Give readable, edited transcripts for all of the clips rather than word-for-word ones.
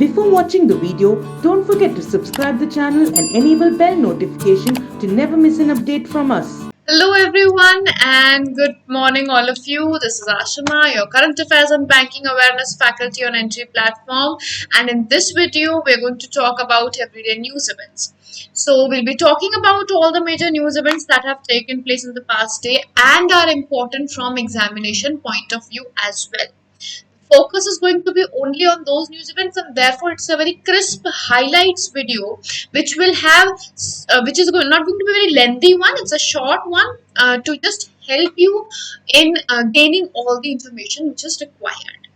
Before watching the video, don't forget to subscribe the channel and enable bell notification to never miss an update from us. Hello everyone and good morning all of you. This is Ashima, your current affairs and banking awareness faculty on Entry platform, and in this video we're going to talk about everyday news events. So we'll be talking about all the major news events that have taken place in the past day and are important from examination point of view as well. Focus is going to be only on those news events, and therefore it's a very crisp highlights video which will have which is not going to be a very lengthy one. It's a short one to just help you in gaining all the information which is required.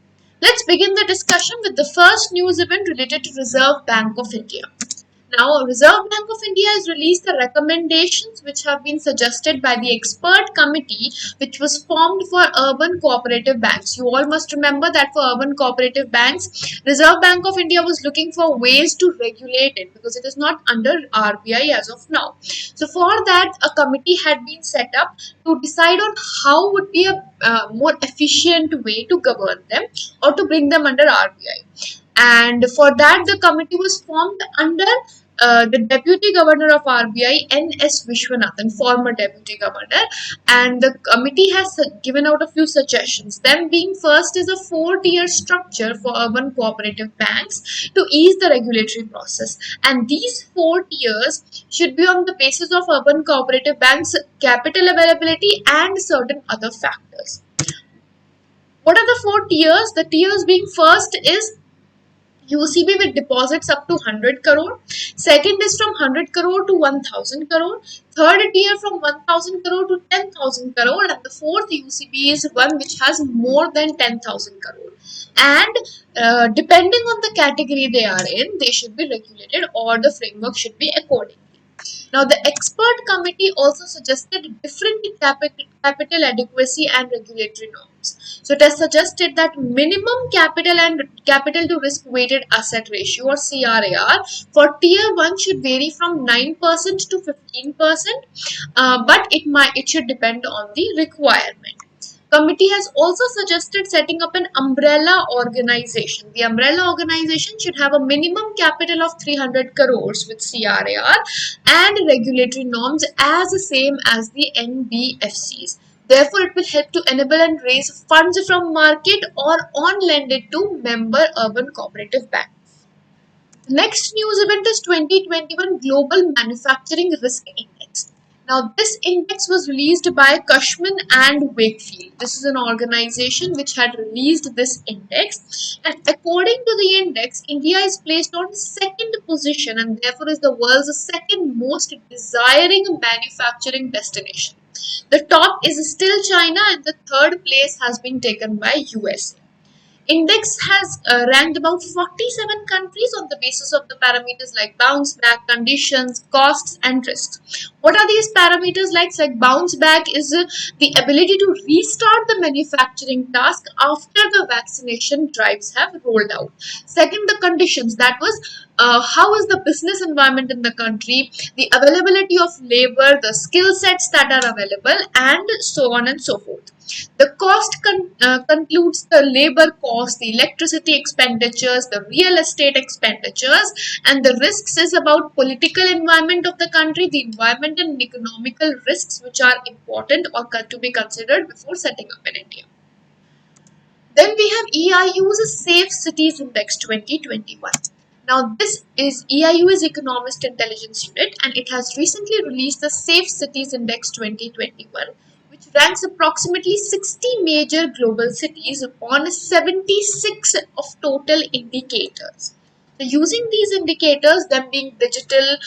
Let's begin the discussion with the first news event related to Reserve Bank of India. Now, Reserve Bank of India has released the recommendations which have been suggested by the expert committee which was formed for urban cooperative banks. You all must remember that for urban cooperative banks, Reserve Bank of India was looking for ways to regulate it because it is not under RBI as of now. So, for that, a committee had been set up to decide on how would be a more efficient way to govern them or to bring them under RBI. And for that, the committee was formed under the Deputy Governor of RBI, N.S. Vishwanathan, former Deputy Governor, and the committee has given out a few suggestions. Them being first is a 4-tier structure for urban cooperative banks to ease the regulatory process, and these 4 tiers should be on the basis of urban cooperative banks' capital availability and certain other factors. What are the 4 tiers? The tiers being first is UCB with deposits up to 100 crore. Second is from 100 crore to 1000 crore. Third tier from 1000 crore to 10,000 crore. And the fourth UCB is one which has more than 10,000 crore. And depending on the category they are in, they should be regulated or the framework should be accordingly. Now, the expert committee also suggested different capital adequacy and regulatory norms. So, it has suggested that minimum capital and capital to risk weighted asset ratio or CRAR for tier 1 should vary from 9% to 15%, but it should depend on the requirement. Committee has also suggested setting up an umbrella organization. The umbrella organization should have a minimum capital of 300 crores with CRAR and regulatory norms as the same as the NBFCs. Therefore, it will help to enable and raise funds from market or on lended to member urban cooperative banks. The next news event is 2021 Global Manufacturing Risk Index. Now, this index was released by Cushman and Wakefield. This is an organization which had released this index. And according to the index, India is placed on second position and therefore is the world's second most desiring manufacturing destination. The top is still China and the third place has been taken by USA. Index has ranked about 47 countries on the basis of the parameters like bounce back, conditions, costs, and risks. What are these parameters like? Like bounce back is the ability to restart the manufacturing task after the vaccination drives have rolled out. Second, the conditions. That was how is the business environment in the country, the availability of labor, the skill sets that are available, and so on and so forth. The cost concludes the labor cost, the electricity expenditures, the real estate expenditures, and the risks is about political environment of the country, the environment and economical risks which are important or to be considered before setting up in India. Then we have EIU's Safe Cities Index 2021. Now, this is EIU's Economist Intelligence Unit, and it has recently released the Safe Cities Index 2021, which ranks approximately 60 major global cities on 76 of total indicators. So, using these indicators, them being digital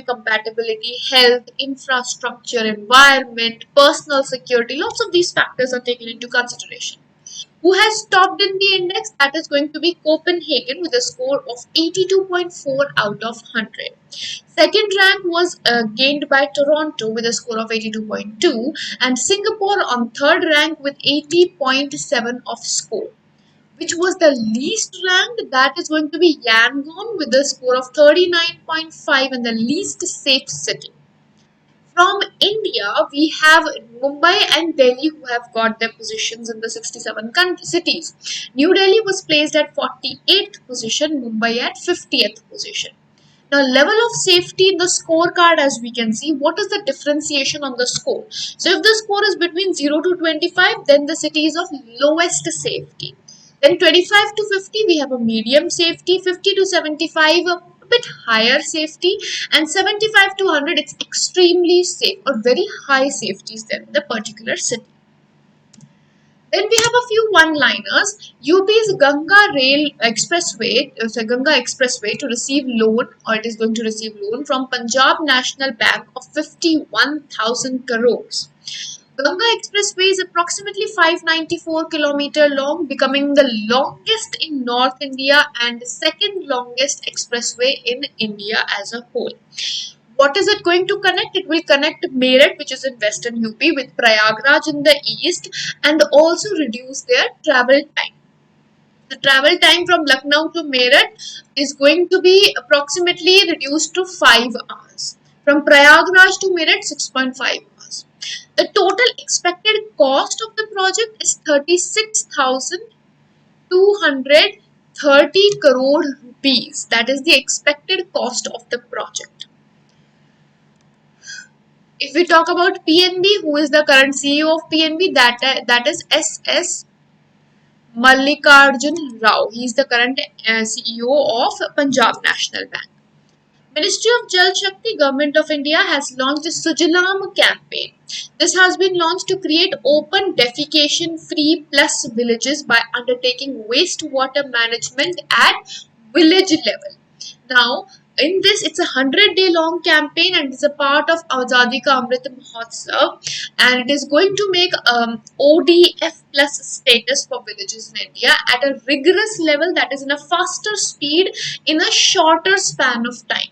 compatibility, health, infrastructure, environment, personal security, lots of these factors are taken into consideration. Who has topped in the index? That is going to be Copenhagen with a score of 82.4 out of 100. Second rank was gained by Toronto with a score of 82.2 and Singapore on third rank with 80.7 of score. Which was the least ranked? That is going to be Yangon with a score of 39.5 and the least safe city. From India, we have Mumbai and Delhi who have got their positions in the 67 cities. New Delhi was placed at 48th position, Mumbai at 50th position. Now, level of safety in the scorecard, as we can see, what is the differentiation on the score? So, if the score is between 0 to 25, then the city is of lowest safety. Then 25 to 50, we have a medium safety. 50 to 75, a bit higher safety. And 75 to 100, it's extremely safe or very high safety is there in the particular city. Then we have a few one-liners. UP's Ganga Expressway to receive loan, or it is going to receive loan from Punjab National Bank of 51,000 crores. Ganga Expressway is approximately 594 km long, becoming the longest in North India and the second longest expressway in India as a whole. What is it going to connect? It will connect Meerut, which is in western UP, with Prayagraj in the east, and also reduce their travel time. The travel time from Lucknow to Meerut is going to be approximately reduced to 5 hours. From Prayagraj to Meerut, 6.5 hours. The total expected cost of the project is 36,230 crore rupees. That is the expected cost of the project. If we talk about PNB, who is the current CEO of PNB, that is SS Mallikarjun Rao. He is the current CEO of Punjab National Bank. Ministry of Jal Shakti, Government of India has launched the Sujalam campaign. This has been launched to create open defecation-free plus villages by undertaking wastewater management at village level. Now, in this, it's a 100-day long campaign and it's a part of Azadi Ka Amrit Mahotsav, and it is going to make ODF plus status for villages in India at a rigorous level, that is in a faster speed in a shorter span of time.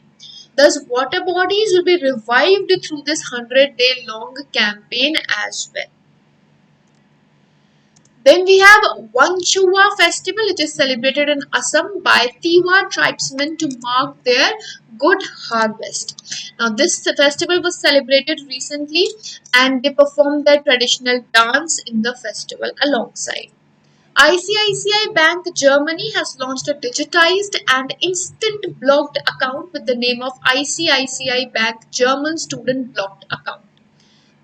Thus, water bodies will be revived through this 100-day long campaign as well. Then we have Wanchua festival, which is celebrated in Assam by Tiwa tribesmen to mark their good harvest. Now this festival was celebrated recently and they performed their traditional dance in the festival alongside. ICICI Bank Germany has launched a digitized and instant blocked account with the name of ICICI Bank German Student Blocked Account.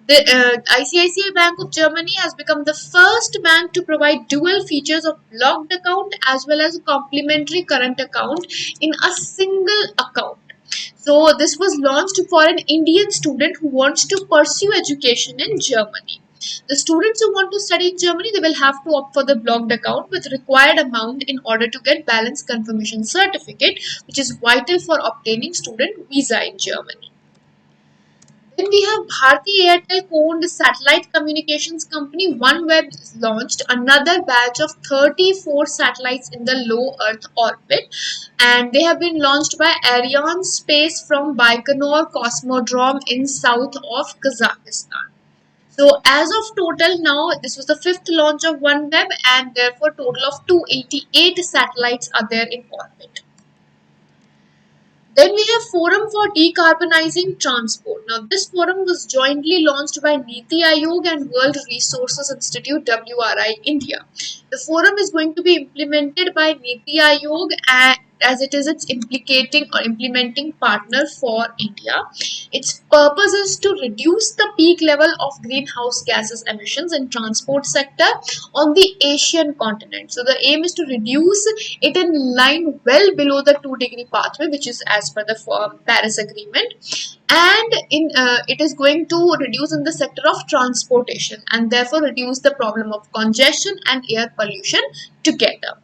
The ICICI Bank of Germany has become the first bank to provide dual features of blocked account as well as a complimentary current account in a single account. So this was launched for an Indian student who wants to pursue education in Germany. The students who want to study in Germany, they will have to opt for the blocked account with required amount in order to get balance confirmation certificate, which is vital for obtaining student visa in Germany. Then we have Bharti Airtel co-owned satellite communications company OneWeb launched another batch of 34 satellites in the low Earth orbit, and they have been launched by Arianespace from Baikonur Cosmodrome in south of Kazakhstan. So as of total now, this was the 5th launch of OneWeb, and therefore total of 288 satellites are there in orbit. Then we have Forum for Decarbonizing Transport. Now this forum was jointly launched by Niti Aayog and World Resources Institute WRI India. The forum is going to be implemented by Niti Aayog as it is its implementing partner for India. Its purpose is to reduce the peak level of greenhouse gases emissions in transport sector on the Asian continent. So the aim is to reduce it in line well below the 2-degree pathway, which is as per the Paris Agreement, and it is going to reduce in the sector of transportation and therefore reduce the problem of congestion and air pollution together.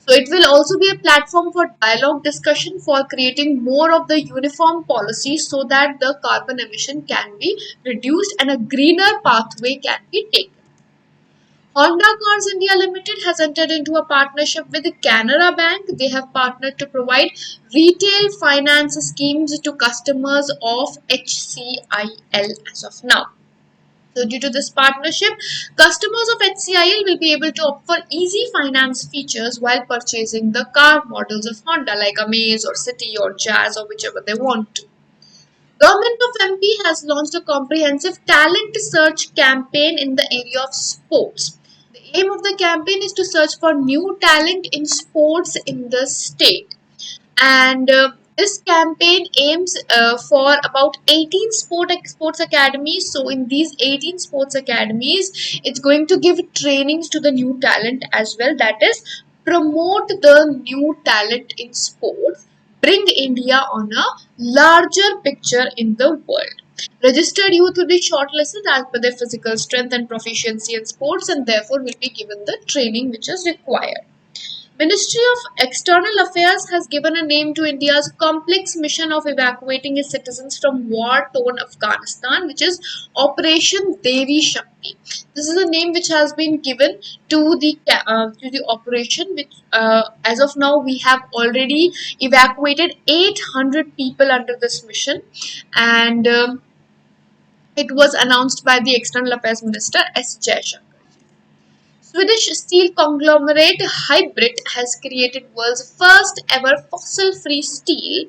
So it will also be a platform for dialogue discussion for creating more of the uniform policy so that the carbon emission can be reduced and a greener pathway can be taken. Honda Cars India Limited has entered into a partnership with Canara Bank. They have partnered to provide retail finance schemes to customers of HCIL as of now. So due to this partnership, customers of HCIL will be able to opt for easy finance features while purchasing the car models of Honda like Amaze or City or Jazz or whichever they want to. Government of MP has launched a comprehensive talent search campaign in the area of sports. The aim of the campaign is to search for new talent in sports in the state. And this campaign aims for about 18 sports academies. So in these 18 sports academies, it's going to give trainings to the new talent as well. That is, promote the new talent in sports, bring India on a larger picture in the world. Registered youth will be shortlisted as per their physical strength and proficiency in sports, and therefore will be given the training which is required. Ministry of External Affairs has given a name to India's complex mission of evacuating its citizens from war-torn Afghanistan, which is Operation Devi Shakti. This is a name which has been given to the operation. Which, as of now, we have already evacuated 800 people under this mission, and it was announced by the External Affairs Minister S. Jaishankar. Swedish steel conglomerate Hybrid has created world's first ever fossil-free steel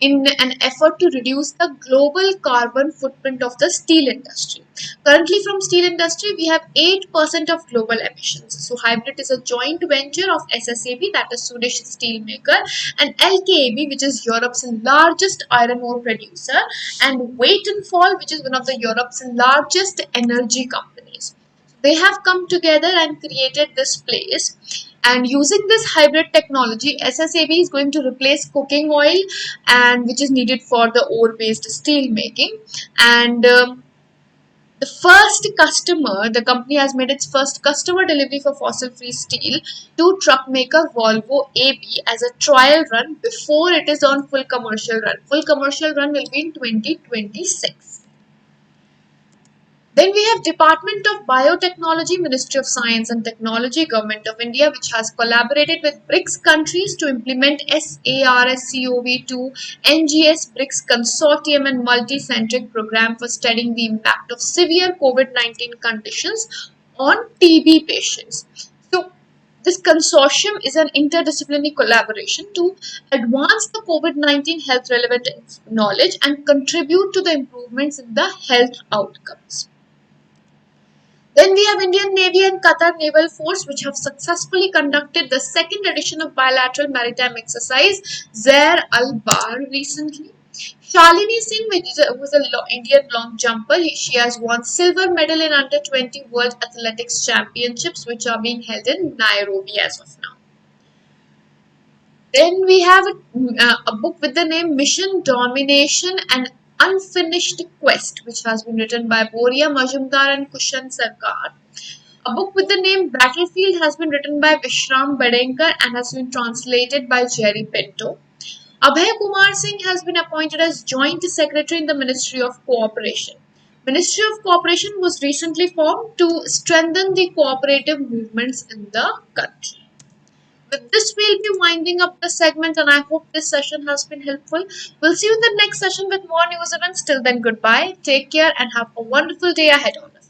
in an effort to reduce the global carbon footprint of the steel industry. Currently from steel industry, we have 8% of global emissions. So Hybrid is a joint venture of SSAB, that is Swedish steel maker, and LKAB, which is Europe's largest iron ore producer, and Vattenfall, which is one of the Europe's largest energy companies. They have come together and created this place, and using this hybrid technology, SSAB is going to replace cooking oil, and which is needed for the ore based steel making. And the first customer, the company has made its first customer delivery for fossil free steel to truck maker Volvo AB as a trial run before it is on full commercial run. Full commercial run will be in 2026. Then we have Department of Biotechnology, Ministry of Science and Technology, Government of India, which has collaborated with BRICS countries to implement SARS-CoV-2 NGS BRICS Consortium and multi-centric program for studying the impact of severe COVID-19 conditions on TB patients. So this consortium is an interdisciplinary collaboration to advance the COVID-19 health relevant knowledge and contribute to the improvements in the health outcomes. Then we have Indian Navy and Qatar Naval Force, which have successfully conducted the second edition of bilateral maritime exercise Zair al-Bahr recently. Shalini Singh, who is an Indian long jumper, she has won silver medal in under 20 World Athletics Championships, which are being held in Nairobi as of now. Then we have a book with the name Mission Domination and Unfinished Quest, which has been written by Boria Majumdar and Kushan Sarkar. A book with the name Battlefield has been written by Vishram Bedenkar and has been translated by Jerry Pinto. Abhay Kumar Singh has been appointed as Joint Secretary in the Ministry of Cooperation. Ministry of Cooperation was recently formed to strengthen the cooperative movements in the country. With this, we'll be winding up the segment, and I hope this session has been helpful. We'll see you in the next session with more news events. Till then, goodbye, take care, and have a wonderful day ahead on us.